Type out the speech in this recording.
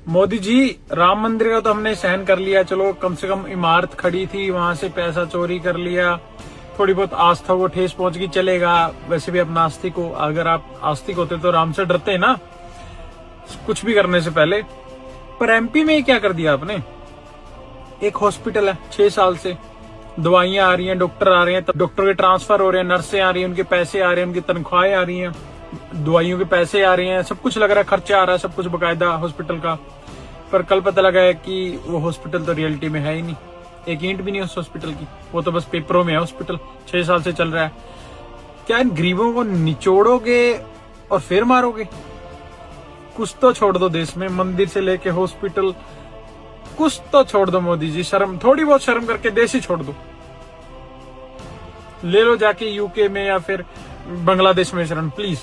मोदी जी, राम मंदिर का तो हमने सहन कर लिया, चलो कम से कम इमारत खड़ी थी, वहां से पैसा चोरी कर लिया, थोड़ी बहुत आस्था को ठेस पहुंच गई, चलेगा। वैसे भी आप नास्तिक हो, अगर आप आस्तिक होते तो राम से डरते ना कुछ भी करने से पहले। पर एमपी में क्या कर दिया आपने? एक हॉस्पिटल है 6 साल से, दवाइयां आ रही हैं, डॉक्टर आ रहे हैं, डॉक्टर के ट्रांसफर हो रहे हैं, नर्सें आ रही हैं, उनके पैसे आ रहे हैं, उनकी तनख्वाहें आ रही हैं, दवाइयों के पैसे आ रहे हैं, सब कुछ लग रहा है, खर्चा आ रहा है, सब कुछ बकायदा हॉस्पिटल का। पर कल पता लगा है कि वो हॉस्पिटल तो रियलिटी में है ही नहीं, एक ईंट भी नहीं उस हॉस्पिटल की, वो तो बस पेपरों में है हॉस्पिटल। 6 साल से चल रहा है। क्या इन गरीबों को निचोड़ोगे और फिर मारोगे? कुछ तो छोड़ दो देश में, मंदिर से लेके हॉस्पिटल, कुछ तो छोड़ दो मोदी जी। शर्म, थोड़ी बहुत शर्म करके देश ही छोड़ दो। ले लो जाके यूके में या फिर बांग्लादेश में शरण, प्लीज।